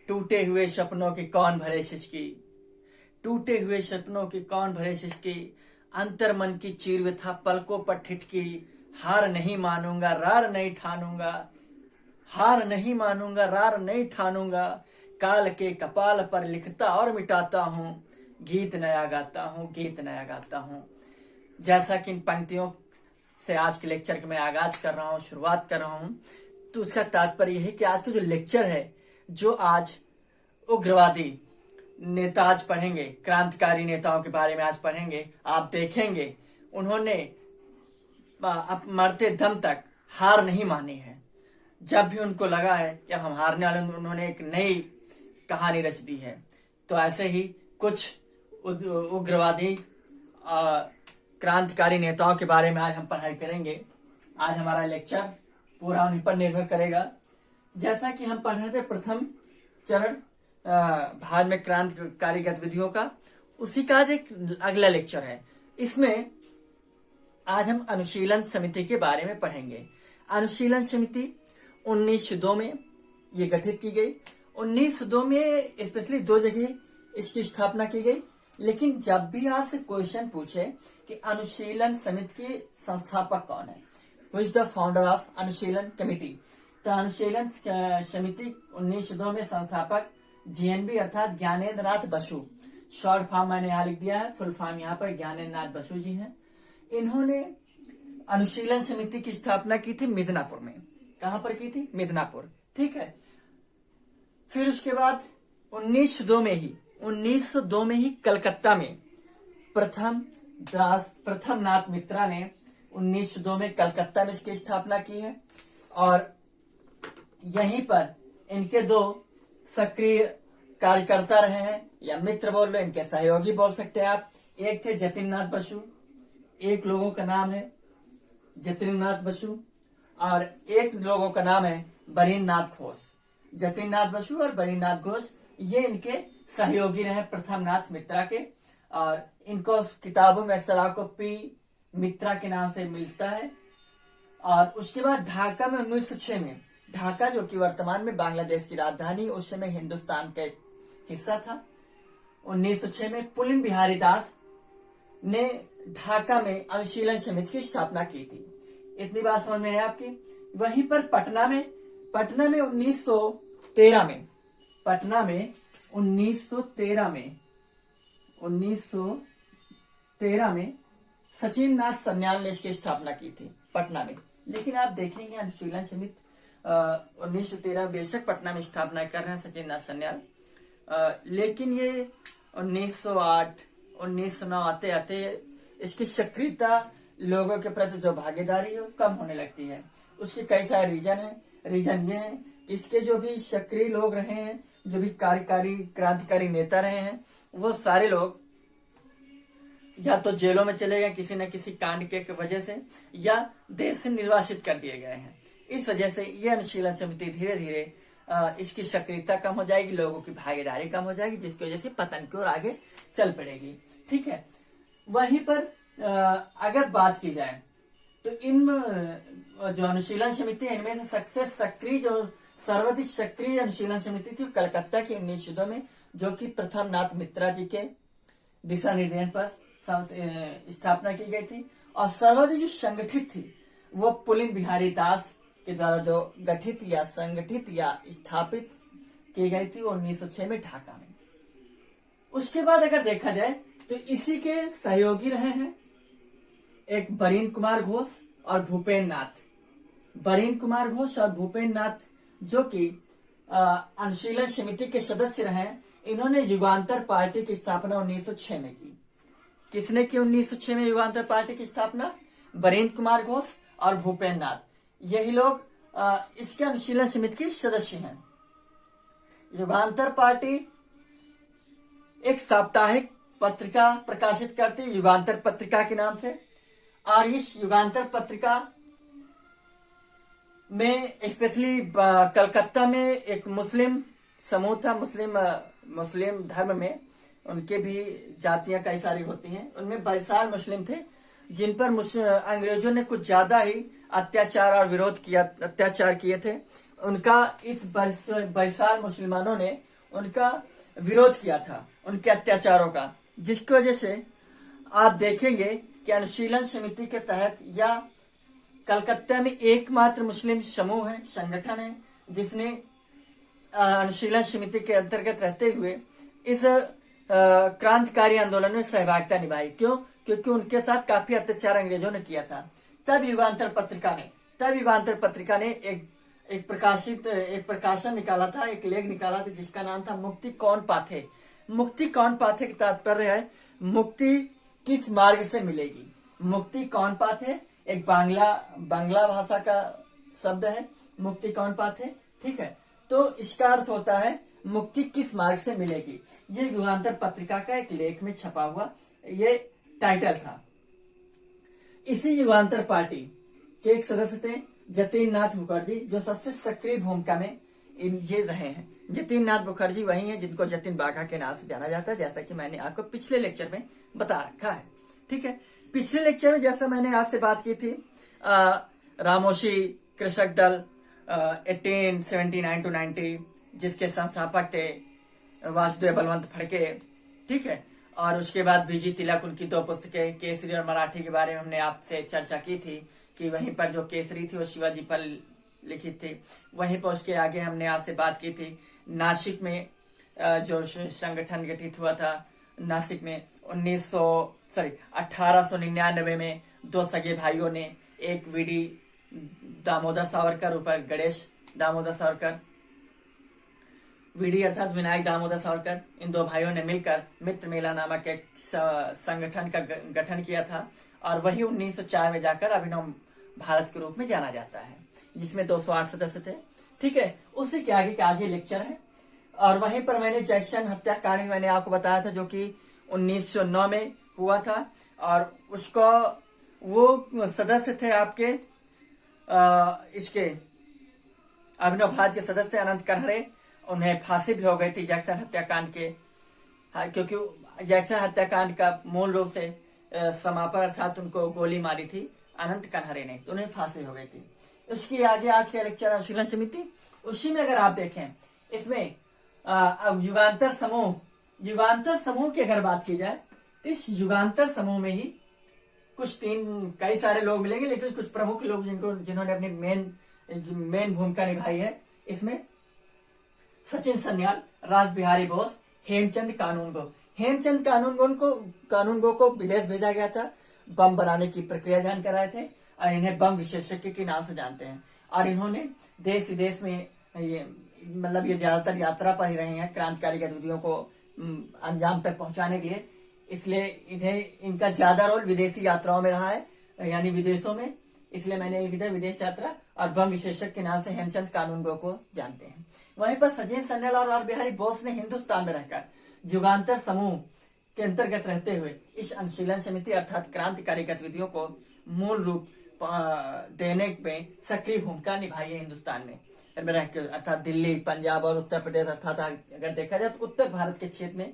टूटे हुए सपनों के कौन भरे सिसकी, टूटे हुए सपनों के कौन भरे सिसकी, अंतर मन की चीर व्यथा पलकों पर ठिठकी, हार नहीं मानूंगा रार नहीं ठानूंगा, हार नहीं मानूंगा रार नहीं ठानूंगा, काल के कपाल पर लिखता और मिटाता हूँ, गीत नया गाता हूँ, गीत नया गाता हूँ। जैसा कि इन पंक्तियों से आज के लेक्चर के मैं आगाज कर रहा हूँ, शुरुआत कर रहा हूँ, तो उसका तात्पर्य यह है कि आज का जो लेक्चर है, जो आज उग्रवादी नेता आज पढ़ेंगे, क्रांतिकारी नेताओं के बारे में आज पढ़ेंगे, आप देखेंगे उन्होंने मरते दम तक हार नहीं मानी है। जब भी उनको लगा है कि अब हम हारने वाले, उन्होंने एक नई कहानी रच दी है। तो ऐसे ही कुछ उग्रवादी क्रांतिकारी नेताओं के बारे में आज हम पढ़ाई करेंगे। आज हमारा लेक्चर पूरा उन्हीं पर निर्भर करेगा। जैसा कि हम पढ़ रहे थे प्रथम चरण भारत में क्रांतिकारी गतिविधियों का, उसी का आज एक अगला लेक्चर है। इसमें आज हम अनुशीलन समिति के बारे में पढ़ेंगे। अनुशीलन समिति 1902 में ये गठित की गई। 1902 में स्पेशली 2 जगह इसकी स्थापना की गई। लेकिन जब भी आज से क्वेश्चन पूछे कि अनुशीलन समिति के संस्थापक कौन है, who is the founder of Anushilan committee, तो अनुशीलन समिति 1902 में संस्थापक जीएनबी अर्थात ज्ञानेंद्र नाथ बसु, शॉर्ट फॉर्म मैंने यहाँ लिख दिया है, फुल फॉर्म यहाँ पर ज्ञानेंद्र नाथ बसु जी हैं। इन्होंने अनुशीलन समिति की स्थापना की थी मिदनापुर में। कहां पर की थी? मिदनापुर, ठीक है। फिर उसके बाद 1902 में ही कलकत्ता में प्रथम नाथ मित्रा ने 1902 में कलकत्ता में इसकी स्थापना की है। और यहीं पर इनके 2 सक्रिय कार्यकर्ता रहे हैं, या मित्र बोल लो, इनके सहयोगी बोल सकते हैं आप। एक थे जतिननाथ बसु, एक लोगों का नाम है जतिननाथ बसु, और एक लोगों का नाम है बरीन्द्रनाथ घोष। जतिननाथ बसु और बरीन्द्रनाथ घोष ये इनके सहयोगी रहे प्रथम नाथ मित्रा के। और इनको किताबों में अक्सर आपको पी मित्रा के नाम से मिलता है। और उसके बाद ढाका में 1906 में, ढाका जो कि वर्तमान में बांग्लादेश की राजधानी, उस समय हिंदुस्तान का एक हिस्सा था। 1906 में पुलिन बिहारी दास ने ढाका में अनुशीलन समिति की स्थापना की थी। इतनी बात समझ में है आपकी। वहीं पर पटना में 1913 में, पटना में 1913 में सचिन नाथ सन्याल ने इसकी स्थापना की थी पटना में। लेकिन आप देखेंगे अनुशीलन समिति 1913 बेशक पटना में स्थापना कर रहे हैं सचिन नाथ सन्याल, लेकिन ये 1908 1909 आते आते इसकी सक्रियता, लोगों के प्रति जो भागीदारी है कम होने लगती है। उसके कई सारे रीजन है। रीजन ये है, इसके जो भी सक्रिय लोग रहे हैं, जो भी कार्यकारी क्रांतिकारी नेता रहे हैं, वो सारे लोग या तो जेलों में चले गए किसी न किसी कांड के वजह से, या देश से निर्वासित कर दिए गए हैं। इस वजह से ये अनुशीलन समिति धीरे धीरे इसकी सक्रियता कम हो जाएगी, लोगों की भागीदारी कम हो जाएगी, जिसकी वजह से पतन की ओर आगे चल पड़ेगी। ठीक है। वहीं पर अगर बात की जाए तो इन जो अनुशीलन समिति है, इनमें से सबसे सक्रिय, जो सर्वाधिक सक्रिय अनुशीलन समिति थी कलकत्ता की 1902 में, जो कि प्रथम नाथ मित्रा जी के दिशा निर्देशन पर स्थापना की गई थी। और सर्वाधिक जो संगठित थी वो पुलिन बिहारी दास के द्वारा जो गठित या संगठित या स्थापित की गई थी, वो 1906 में ढाका में। उसके बाद अगर देखा जाए तो इसी के सहयोगी रहे हैं एक बरीन्द्र कुमार घोष और भूपेन्द्र नाथ। बरीन्द्र कुमार घोष और भूपेन्द्र नाथ जो कि अनुशीलन समिति के सदस्य रहे, इन्होंने युगांतर पार्टी की स्थापना 1906 में की। किसने की 1906 में युगांतर पार्टी की स्थापना? बरीन्द्र कुमार घोष और भूपेन्द्र नाथ। यही लोग इसके अनुशीलन समिति के सदस्य हैं। युगांतर पार्टी एक साप्ताहिक पत्रिका प्रकाशित करती है युगांतर पत्रिका के नाम से। और इस युगांतर पत्रिका में स्पेशली कलकत्ता में एक मुस्लिम समूह था। मुस्लिम धर्म में उनके भी जातियां कई सारी होती हैं, उनमें बरिसाल मुस्लिम थे, जिन पर अंग्रेजों ने कुछ ज्यादा ही अत्याचार और विरोध किया, अत्याचार किए थे। उनका इस बरिसाल मुसलमानों ने उनका विरोध किया था, उनके अत्याचारों का, जिसकी वजह से आप देखेंगे कि अनुशीलन समिति के तहत या कलकत्ता में एकमात्र मुस्लिम समूह है, संगठन है, जिसने अनुशीलन समिति के अंतर्गत रहते हुए इस क्रांतिकारी आंदोलन में सहभागिता निभाई। क्यों? क्योंकि उनके साथ काफी अत्याचार अंग्रेजों ने किया था। तब युगांतर पत्रिका ने एक प्रकाशन निकाला था, एक लेख निकाला था जिसका नाम था मुक्ति कौन पाथे। मुक्ति कौन पाथे का तात्पर्य है मुक्ति किस मार्ग से मिलेगी। मुक्ति कौन पाथे एक बांग्ला भाषा का शब्द है, मुक्ति कौन पाथे, ठीक है। तो इसका अर्थ होता है मुक्ति किस मार्ग से मिलेगी। ये युगांतर पत्रिका का एक लेख में छपा हुआ ये टाइटल था। इसी युगांतर पार्टी के एक सदस्य थे जतिन नाथ मुखर्जी, जो सबसे सक्रिय भूमिका में ये रहे हैं। जतिन नाथ मुखर्जी वही है जिनको जतिन बाघा के नाम से जाना जाता है, जैसा कि मैंने आपको पिछले लेक्चर में बता रखा है, ठीक है। पिछले लेक्चर में जैसा मैंने आज से बात की थी रामोशी कृषक दल 1879 to 90, जिसके संस्थापक थे वासुदेव बलवंत फड़के, ठीक है। और उसके बाद बीजी तिलक, उनकी 2 पुस्तकें केसरी और मराठी के बारे में हमने आपसे चर्चा की थी कि वहीं पर जो केसरी थी वो शिवाजी पर लिखित थी। वहीं पर उसके आगे हमने आपसे बात की थी नासिक में जो संगठन गठित हुआ था नासिक में 1899 में 2 सगे भाइयों ने, एक वीडी दामोदर सावरकर ऊपर गणेश दामोदर सावरकर, वीडी अर्थात विनायक दामोदर सावरकर, इन 2 भाइयों ने मिलकर मित्र मेला नामक एक संगठन का गठन किया था। और वही 1904 में जाकर अभिनव भारत के रूप में जाना जाता है, जिसमें 208 सदस्य थे, ठीक है। उसी के आगे का आगे लेक्चर है। और वहीं पर मैंने जैक्सन हत्याकांड में मैंने आपको बताया था, जो कि 1909 में हुआ था। और उसको वो सदस्य थे आपके इसके अभिनव भारत के सदस्य अनंत कन्हरे, उन्हें फांसी भी हो गई थी जैक्सन हत्याकांड के, क्योंकि जैक्सन हत्याकांड का मूल रूप से समापन अर्थात उनको गोली मारी थी अनंत कन्हरे ने, तो उन्हें फांसी हो गई थी। उसके आगे आज का लेक्चर अनुशीलन समिति, उसी में अगर आप देखें इसमें युगांतर समूह की अगर बात की जाए तो इस युगांतर समूह में ही कई सारे लोग मिलेंगे, लेकिन कुछ प्रमुख लोग जिन्होंने अपनी मेन भूमिका निभाई है इसमें सचिन सन्याल, रास बिहारी बोस, हेमचंद कानूनगो को विदेश भेजा गया था, बम बनाने की प्रक्रिया ध्यान कराए थे और इन्हें बम विशेषज्ञ के नाम से जानते हैं। और इन्होंने देश विदेश में ये ज्यादातर यात्रा पर ही रहे हैं क्रांतिकारी गतिविधियों को अंजाम तक पहुंचाने के लिए, इसलिए इनका ज्यादा रोल विदेशी यात्राओं में रहा है, यानी विदेशों में, इसलिए मैंने लिखा था विदेश यात्रा। और बम विशेषज्ञ के नाम से हेमचंद कानूनगो को जानते हैं। वहीं पर सचिन सन्याल और रास बिहारी बोस ने हिंदुस्तान में रहकर युगांतर समूह के अंतर्गत रहते हुए इस अनुशीलन समिति अर्थात क्रांतिकारी गतिविधियों को मूल रूप देने में सक्रिय भूमिका निभाई है हिंदुस्तान में अर्थात दिल्ली, पंजाब और उत्तर प्रदेश, अर्थात अगर देखा जाए तो उत्तर भारत के क्षेत्र में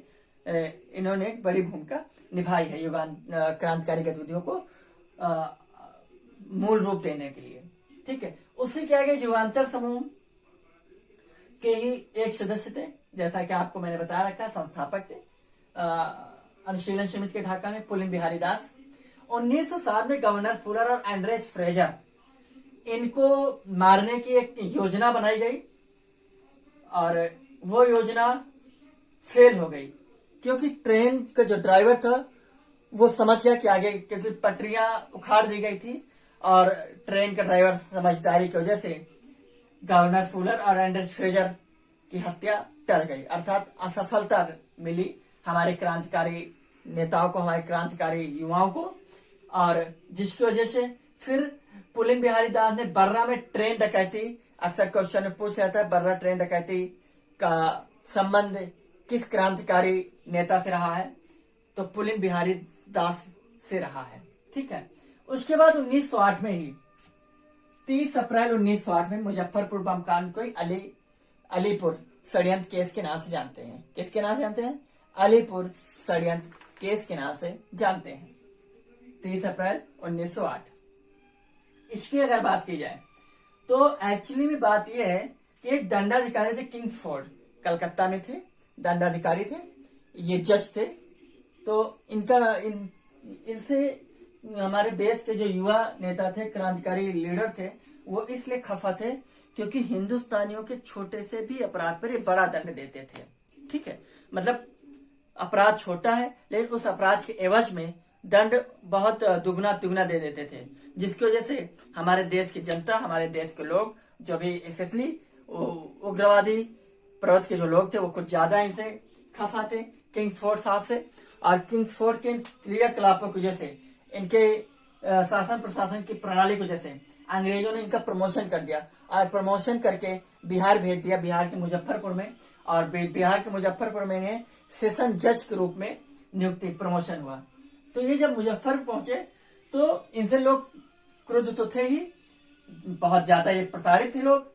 इन्होंने एक बड़ी भूमिका निभाई है क्रांतिकारी गतिविधियों को मूल रूप देने के लिए, ठीक है। उसी के आगे युगांतर समूह के ही एक सदस्य थे, जैसा कि आपको मैंने बताया रखा, संस्थापक थे अनुशीलन समिति के ढाका में पुलिन बिहारी दास। 1907 में गवर्नर फुलर और एंड्रेस फ्रेजर, इनको मारने की एक योजना बनाई गई और वो योजना फेल हो गई, क्योंकि ट्रेन का जो ड्राइवर था वो समझ गया कि आगे, क्योंकि पटरियां उखाड़ दी गई थी और ट्रेन का ड्राइवर समझदारी की वजह से गवर्नर फुलर और एंड्रेस फ्रेजर की हत्या टल गई, अर्थात असफलता मिली हमारे क्रांतिकारी नेताओं को, हमारे क्रांतिकारी युवाओं को। और जिसकी वजह से फिर पुलिन बिहारी दास ने बर्रा में ट्रेन डकैती, अक्सर क्वेश्चन में पूछ रहता है बर्रा ट्रेन डकैती का संबंध किस क्रांतिकारी नेता से रहा है, तो पुलिन बिहारी दास से रहा है, ठीक है। उसके बाद 1908 में ही 30 अप्रैल 1908 में मुजफ्फरपुर बम कांड को अलीपुर षड्यंत्र केस के नाम से जानते हैं। किसके नाम से जानते हैं? अलीपुर षड्यंत्र केस के नाम से जानते हैं, 30 अप्रैल 1908। इसकी अगर बात की जाए तो एक्चुअली में बात यह है कि एक दंडाधिकारी थे किंग्सफोर्ड, कलकत्ता में थे, दंडाधिकारी थे, ये जज थे। तो इनसे हमारे देश के जो युवा नेता थे, क्रांतिकारी लीडर थे, वो इसलिए खफा थे क्योंकि हिंदुस्तानियों के छोटे से भी अपराध पर ये बड़ा दंड देते थे। ठीक है, मतलब अपराध छोटा है लेकिन उस अपराध के एवज में दंड बहुत दुगना तिगुना दे देते थे, जिसकी वजह से हमारे देश की जनता, हमारे देश के लोग, जो भी स्पेशली उग्रवादी प्रवृत्ति के जो लोग थे, वो कुछ ज्यादा इनसे खफा थे, किंग्सफोर्ड साहब से। और किंग्सफोर्ड के क्रियाकलापों की वजह से, इनके शासन प्रशासन की प्रणाली की वजह से अंग्रेजों ने इनका प्रमोशन कर दिया और प्रमोशन करके बिहार भेज दिया, बिहार के मुजफ्फरपुर में। और बिहार के मुजफ्फरपुर में इन्हें सेशन जज के रूप में नियुक्ति प्रमोशन हुआ। तो ये जब मुजफ्फरपुर पहुंचे तो इनसे लोग क्रुद्ध तो थे ही, बहुत ज्यादा ये प्रताड़ित थे लोग।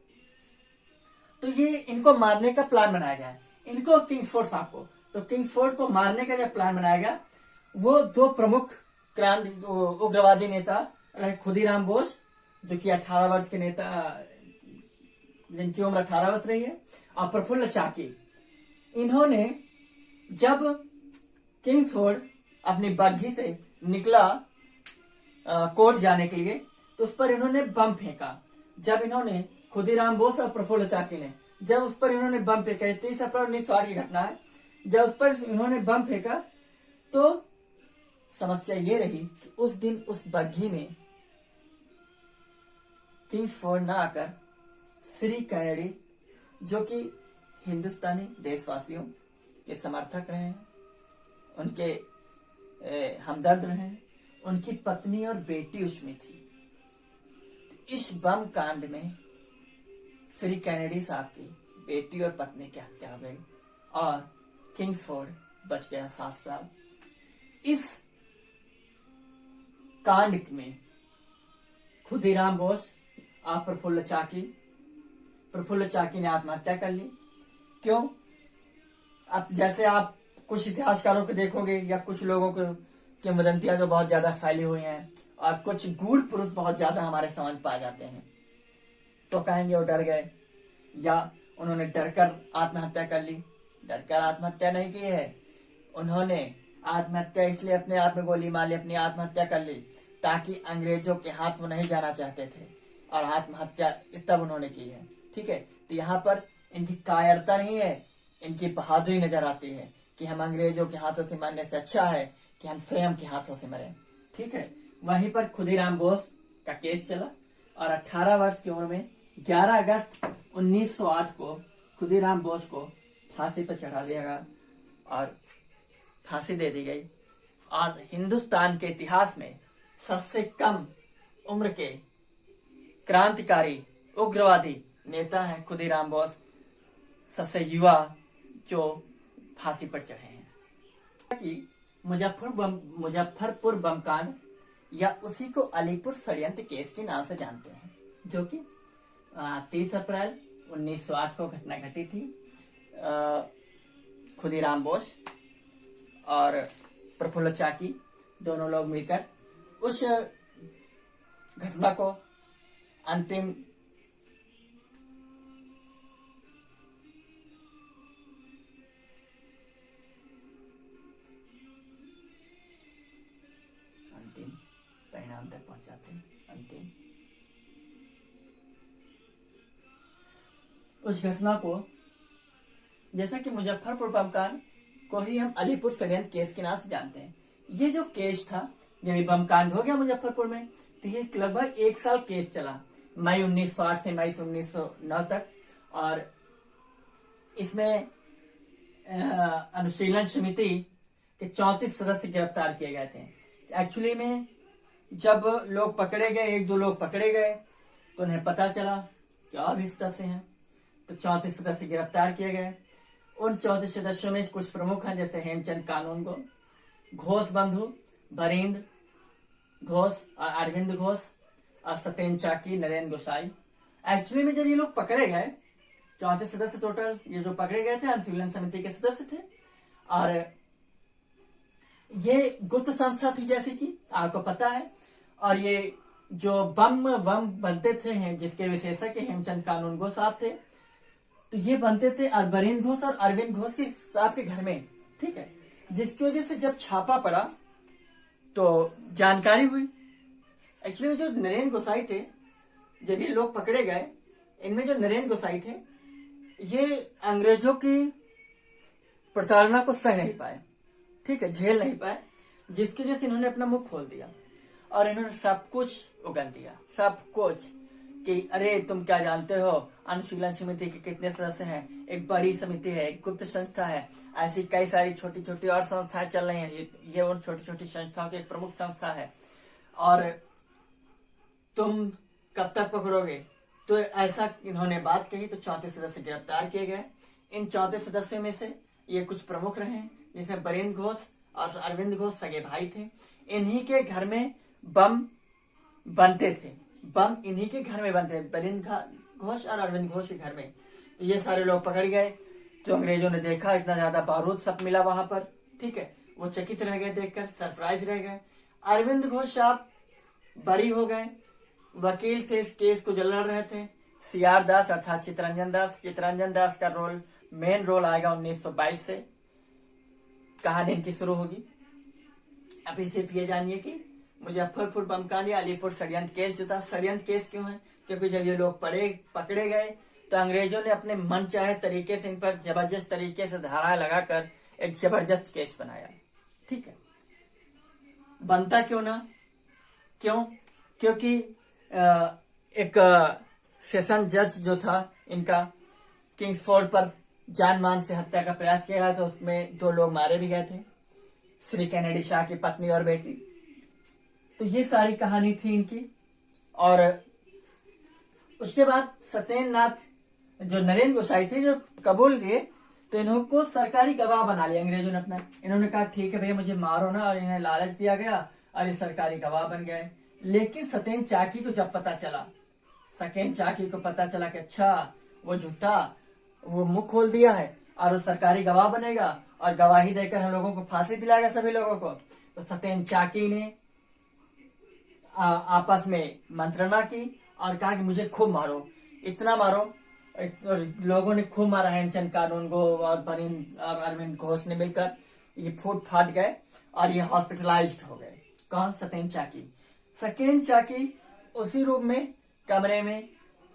तो ये इनको मारने का प्लान बनाया गया, इनको किंग्सफोर्ड साहब को। तो किंग्सफोर्ड को मारने का जब प्लान बनाया गया, वो दो प्रमुख क्रांति उग्रवादी नेता रहे, खुदीराम बोस जो कि 18 वर्ष के नेता, जिनकी उम्र 18 वर्ष रही है, और प्रफुल्ल चाकी। इन्होंने जब किंग्सफोर्ड अपनी बग्घी से निकला कोर्ट जाने के लिए, तो उस पर इन्होंने बम फेंका। जब इन्होंने, खुदीराम बोस और प्रफुल्ल चाकी ने जब उस पर इन्होंने बम फेंका, 23 अप्रैल 1960 की घटना है, जब उस पर इन्होंने बम फेंका तो समस्या ये रही कि उस दिन उस बग्घी में किंग्सफोर्ड ना आकर श्री कैनेडी, जो कि हिंदुस्तानी देशवासियों के समर्थक रहे हैं, उनके हमदर्द रहे, उनकी पत्नी और बेटी उसमें थी। इस बम कांड में श्री कैनेडी साहब की बेटी और पत्नी की हत्या हो गई और किंग्सफोर्ड बच गया साफ साफ। इस कांड में खुदीराम बोस और प्रफुल्ल चाकी ने आत्महत्या कर ली। क्यों? अब जैसे आप कुछ इतिहासकारों को देखोगे या कुछ लोगों को किंवदंतियां जो बहुत ज्यादा फैली हुई हैं, और कुछ गूढ़ पुरुष बहुत ज्यादा हमारे समझ पाए जाते हैं, तो कहेंगे वो डर गए या उन्होंने डरकर आत्महत्या कर ली। डरकर आत्महत्या नहीं की है, उन्होंने आत्महत्या इसलिए अपने आप में गोली मार ली, अपनी आत्महत्या कर ली ताकि अंग्रेजों के हाथ वो नहीं जाना चाहते थे, और आत्महत्या तब उन्होंने की है। ठीक है, तो यहाँ पर इनकी कायरता नहीं है, इनकी बहादुरी नजर आती है कि हम अंग्रेजों के हाथों से मरने से अच्छा है कि हम स्वयं के हाथों से मरें। ठीक है, वहीं पर खुदीराम बोस का केस चला और 18 वर्ष की उम्र में 11 अगस्त 1908 को खुदीराम बोस को फांसी पर चढ़ा दिया गया और फांसी दे दी गई। और हिंदुस्तान के इतिहास में सबसे कम उम्र के क्रांतिकारी उग्रवादी नेता हैं खुदीराम बोस, सबसे युवा जो फांसी पर चढ़े हैं। कि मुजफ्फरपुर बम कांड या उसी को अलीपुर षड्यंत्र केस के नाम से जानते हैं, जो कि 30 अप्रैल 1908 को घटना घटी थी। खुदीराम बोस और प्रफुल्ल चाकी दोनों लोग मिलकर उस घटना को अंतिम परिणाम तक पहुंचाते हैं। अंतिम उस घटना को, जैसा कि मुजफ्फरपुर बम कांड को ही हम अलीपुर षड्यंत्र केस के नाम से जानते हैं। ये जो केस था, जब बम कांड हो गया मुजफ्फरपुर में, तो ये लगभग 1 साल केस चला, मई 1908 से मई 1909 तक। और इसमें अनुशीलन समिति के 34 सदस्य गिरफ्तार किए गए थे। एक्चुअली में जब लोग पकड़े गए, 1-2 लोग पकड़े गए, तो उन्हें पता चला कि और भी सदस्य हैं, तो 34 सदस्य गिरफ्तार किए गए। उन 34 सदस्यों में कुछ प्रमुख हैं, जैसे हेमचंद कानूनगो, घोष बंधु, बरिंद घोष और अरविंद घोष और सत्येंद्र चाकी, नरेंद्र गोसाई। एक्चुअली में जब ये लोग पकड़े गए, 34 सदस्य टोटल ये जो पकड़े गए थे अनुशीलन समिति के सदस्य थे, और ये गुप्त संस्था थी जैसे कि आपको पता है। और ये जो बम बनते थे हैं, जिसके विशेषज्ञ हेमचंद कानूनगो साहब थे, तो ये बनते थे बरेन घोष और अरविंद घोष के साहब के घर में, ठीक है। जिसकी वजह से जब छापा पड़ा तो जानकारी हुई। एक्चुअली जो नरेंद्र गोसाई थे, जब ये लोग पकड़े गए, इनमें जो नरेंद्र गोसाई थे ये अंग्रेजों की प्रताड़ना को सह नहीं पाए, ठीक है, झेल नहीं पाए, जिसकी वजह से इन्होंने अपना मुंह खोल दिया और इन्होंने सब कुछ उगल दिया, सब कुछ, कि अरे तुम क्या जानते हो अनुशीलन समिति के कितने सदस्य हैं, एक बड़ी समिति है, एक गुप्त संस्था है, ऐसी कई सारी छोटी छोटी और संस्थाएं चल रही हैं, ये उन छोटी छोटी संस्थाओं की एक प्रमुख संस्था है, और तुम कब तक पकड़ोगे। तो ऐसा इन्होंने बात कही तो 34 सदस्य गिरफ्तार किए गए। इन 34 सदस्यों में से ये कुछ प्रमुख रहे, जिसमें बरेन घोष और अरविंद घोष सगे भाई थे। इन्हीं के घर में बम बनते थे, बम इन्हीं के घर में बनते थे, बरेन घोष और अरविंद घोष के घर में। ये सारे लोग पकड़ गए। जो अंग्रेजों ने देखा इतना ज्यादा बारूद सब मिला वहां पर, ठीक है, वो चकित रह गए, देखकर सरप्राइज रह गए। अरविंद घोष साहब बरी हो गए, वकील थे, इस केस को जो लड़ रहे थे सीआर दास अर्थात चितरंजन दास। चितरंजन दास का रोल, मेन रोल आएगा 1922 से कहानी इनकी शुरू होगी। अभी सिर्फ ये जानिए कि मुजफ्फरपुर बमकांड या अलीपुर षड्यंत्र केस जो था, षड्यंत्र केस क्यों है, क्योंकि जब ये लोग पकड़े गए तो अंग्रेजों ने अपने मन चाहे तरीके से इन पर जबरदस्त तरीके से धाराएं लगाकर एक जबरदस्त केस बनाया, ठीक है। बनता क्यों ना, क्यों, क्योंकि एक सेशन जज जो था इनका, किंग्सफोर्ड पर जानमान से हत्या का प्रयास किया गया, तो उसमें 2 लोग मारे भी गए थे, श्री कैनेडी शाह की पत्नी और बेटी। तो ये सारी कहानी थी इनकी। और उसके बाद सत्येंद्रनाथ जो नरेंद्र गोसाई थे जो कबूल किए, तो इनको सरकारी गवाह बना लिया अंग्रेजों ने अपना। इन्होंने कहा ठीक है भैया मुझे मारो ना, और इन्हें लालच दिया गया और ये सरकारी गवाह बन गए। लेकिन सत्येंद्र चाकी को जब पता चला, सत्येंद्र चाकी को पता चला कि अच्छा वो झूठा, वो मुंह खोल दिया है और वो सरकारी गवाह बनेगा और गवाही देकर हम लोगों को फांसी दिलाएगा सभी लोगों को, तो सत्येंद्र चाकी ने आपस में मंत्रणा की और कहा कि मुझे खूब मारो, इतना मारो। लोगों ने खूब मारा, हेमचंद कानूनगो और बरेन और अरविंद घोष ने मिलकर ये फूट फाट गए और ये हॉस्पिटलाइज्ड हो गए। कौन? सत्येंद्र चाकी। सत्येंद्र चाकी उसी रूम में, कमरे में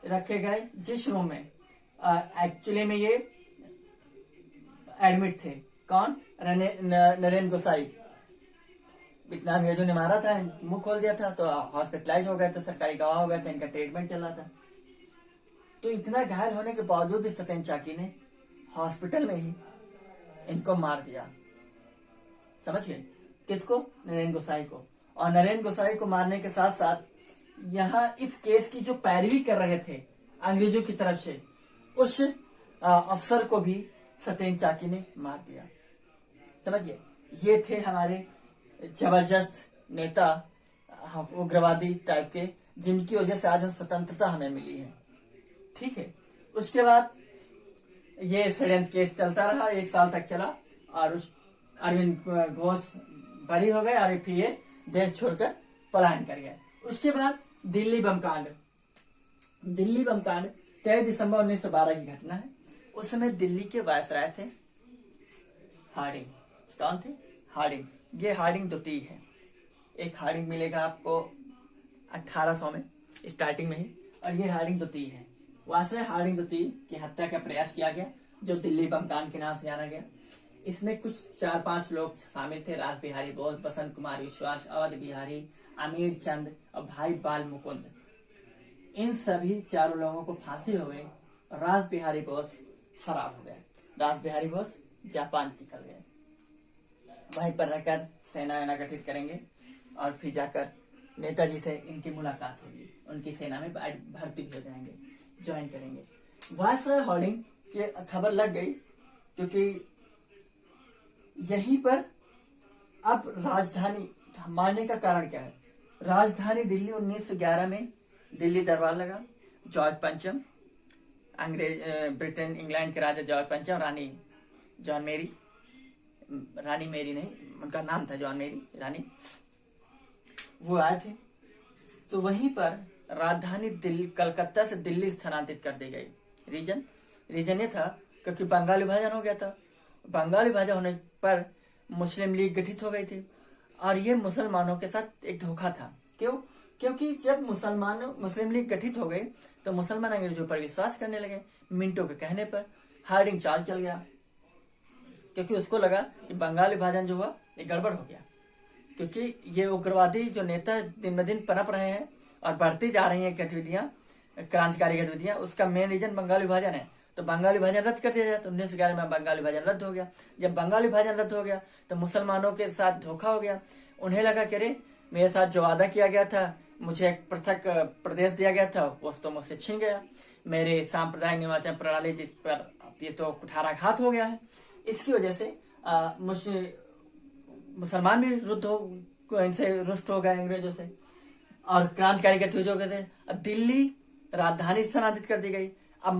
रखे गए जिस रूम में एक्चुअली में ये एडमिट थे। कौन? नरेंद्र गोसाई। इतना अंग्रेजों ने मारा था, मुंह खोल दिया था, तो हॉस्पिटलाइज हो गए थे, सरकारी गवाह हो गए थे, इनका ट्रीटमेंट चल रहा था। तो इतना घायल होने के बावजूद भी सत्येंद्र चाकी ने हॉस्पिटल में ही इनको मार दिया। समझिए किसको? नरेंद्र गोसाई को। और नरेंद्र गोसाई को मारने के साथ साथ यहाँ इस केस की जो पैरवी कर रहे थे अंग्रेजों की तरफ से, उस अफसर को भी सत्येंद्र चाकी ने मार दिया। समझिए, ये थे हमारे जबरदस्त नेता, उग्रवादी टाइप के, जिनकी वजह से आज स्वतंत्रता हमें मिली है। ठीक है। उसके बाद ये षड्यंत्र केस चलता रहा, 1 साल तक चला और उस अरविंद घोष बरी हो गए और फिर ये देश छोड़कर पलायन कर गए। उसके बाद दिल्ली बमकांड। दिल्ली बमकांड 23 दिसंबर 1912 की घटना है। उस समय दिल्ली के वायसराय थे हार्डिंग। कौन थे? हार्डिंग। ये हार्डिंग द्वितीय है। एक हार्डिंग मिलेगा आपको 1800 में स्टार्टिंग में ही, और ये हार्डिंग द्वितीय है। वायसराय हार्डिंग द्वितीय की हत्या का प्रयास किया गया, जो दिल्ली बमकांड के नाम से जाना गया। इसमें कुछ 4-5 लोग शामिल थे, राज बिहारी बोस, बसंत कुमार विश्वास, अवध बिहारी, अमीर चंद और भाई बाल मुकुंद। इन सभी 4 लोगों को फांसी हो गई। राज बिहारी बोस फरार हो गए। राज बिहारी बोस जापान निकल गए। वहीं पर रहकर सेना गठित करेंगे और फिर जाकर नेताजी से इनकी मुलाकात होगी, उनकी सेना में भर्ती भी हो जाएंगे, ज्वाइन करेंगे। वायसराय हार्डिंग की खबर लग गई, क्योंकि यहीं पर अब राजधानी मारने का कारण क्या है? राजधानी दिल्ली 1911 में दिल्ली दरबार लगा। जॉर्ज पंचम, ब्रिटेन इंग्लैंड के राजा जॉर्ज पंचम, रानी जॉन मेरी, रानी मेरी नहीं, उनका नाम था जॉन मेरी, रानी, वो आए थे। तो वहीं पर राजधानी दिल्ली, कलकत्ता से दिल्ली स्थानांतरित कर दी गई। रीजन रीजन ये था क्योंकि बंगाल विभाजन हो गया था। बंगाल विभाजन होने पर मुस्लिम लीग गठित हो गई थी और ये मुसलमानों के साथ एक धोखा था। क्यों? क्योंकि जब मुस्लिम लीग गठित हो गई तो मुसलमान अंग्रेजों पर विश्वास करने लगे। मिंटो के कहने पर हार्डिंग चाल चल गया, क्योंकि उसको लगा कि बंगाल विभाजन जो हुआ ये गड़बड़ हो गया, क्योंकि ये उग्रवादी जो नेता दिन ब दिन पनप रहे हैं और बढ़ती जा रही हैं गतिविधियां, क्रांतिकारी गतिविधियां, उसका मेन रीजन बंगाल विभाजन है। तो बंगाल विभाजन रद्द कर दिया जाए। तो 1911 में बंगाल विभाजन रद्द हो गया। जब बंगाल विभाजन रद्द हो गया तो मुसलमानों के साथ धोखा हो गया। उन्हें लगा कि अरे मेरे साथ जो वादा किया गया था, मुझे एक पृथक प्रदेश दिया गया था, वो तो मुझसे छिन गया। मेरे सांप्रदायिक निर्वाचन प्रणाली जिस पर ये तो कुठाराघात हो गया है। इसकी वजह से मुसलमान भी इनसे रुष्ट हो गए अंग्रेजों से और क्रांतिकारी गतिविधियों के थे। अब दिल्ली राजधानी स्थानांतरित कर दी गई। अब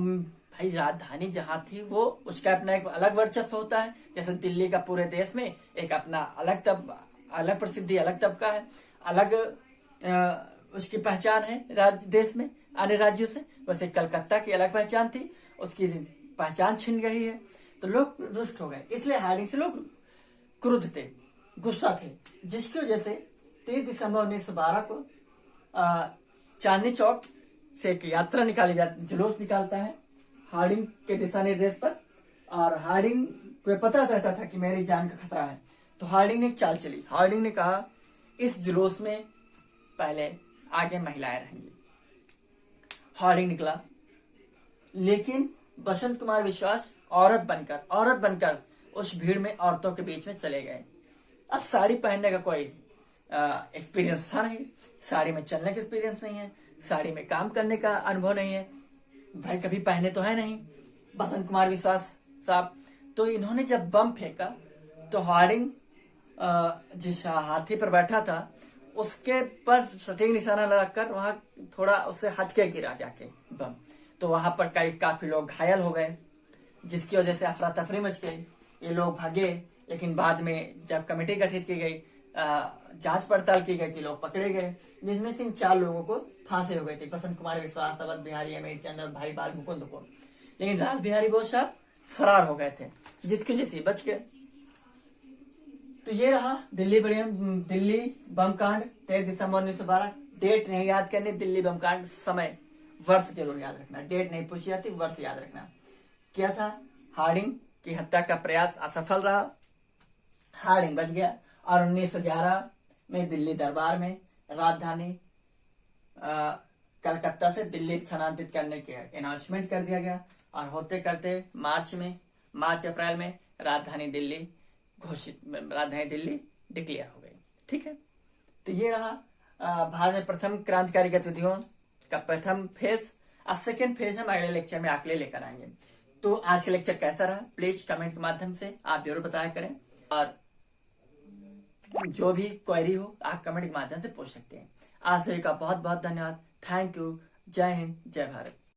भाई राजधानी जहां थी वो उसका अपना एक अलग वर्चस्व होता है। जैसे दिल्ली का पूरे देश में एक अपना अलग प्रसिद्धि, अलग तबका है, अलग उसकी पहचान है देश में अन्य राज्यों से। वैसे कलकत्ता की अलग पहचान थी, उसकी पहचान छिन गई है, तो लोग रुष्ट हो गए। इसलिए हार्डिंग से लोग क्रुद्ध थे, गुस्सा थे, जिसकी वजह से 3 दिसंबर 1912 को चांदनी चौक से एक यात्रा निकाली जाती, जुलूस निकालता है हार्डिंग के दिशा निर्देश पर। और हार्डिंग को पता रहता था कि मेरी जान का खतरा है, तो हार्डिंग ने एक चाल चली। हार्डिंग ने कहा इस जुलूस में पहले आगे महिलाएं रहेंगी। हार्डिंग निकला, लेकिन बसंत कुमार विश्वास औरत बनकर उस भीड़ में औरतों के बीच में चले गए। अब साड़ी पहनने का कोई एक्सपीरियंस था नहीं, साड़ी में चलने का एक्सपीरियंस नहीं है, साड़ी में काम करने का अनुभव नहीं है, भाई कभी पहने तो है नहीं बसंत कुमार विश्वास साहब। तो इन्होंने जब बम फेंका तो हार्डिंग जिस हाथी पर बैठा था उसके पर सटीक निशाना लगाकर वहां थोड़ा उससे हटके गिरा जाके बम। तो वहां पर काफी लोग घायल हो गए, जिसकी वजह से अफरा तफरी मच गई। ये लोग भागे, लेकिन बाद में जब कमेटी गठित की गई, जांच पड़ताल की गई कि लोग पकड़े गए, जिसमें से 4 लोगों को फांसी हो गई थी। बसंत कुमार विश्वास, अवध बिहारी, अमीर चंद और भाई बाल मुकुंद को। लेकिन राज बिहारी बोस साहब फरार हो गए थे, जिसकी वजह से बच गए। तो ये रहा दिल्ली बम कांड 13 दिसंबर 1912। डेट नहीं याद करनी, दिल्ली बम कांड, समय वर्ष जरूर याद रखना। डेट नहीं पूछी जाती, वर्ष याद रखना। क्या था? हार्डिंग की हत्या का प्रयास असफल रहा, हार्डिंग बच गया और 1911 में दिल्ली दरबार में राजधानी कलकत्ता से दिल्ली स्थानांतरित करने के अनाउंसमेंट कर दिया गया। और होते करते मार्च अप्रैल में राजधानी दिल्ली डिक्लेयर हो गई। ठीक है, तो ये रहा भारत में प्रथम क्रांतिकारी गतिविधियों का प्रथम फेज। अब सेकेंड फेज हम अगले लेक्चर में आगे लेकर आएंगे। तो आज का लेक्चर कैसा रहा प्लीज कमेंट के माध्यम से आप जरूर बताया करें, और जो भी क्वेरी हो आप कमेंट के माध्यम से पूछ सकते हैं। आज सभी का बहुत बहुत धन्यवाद। Thank you. जय हिंद, जय भारत।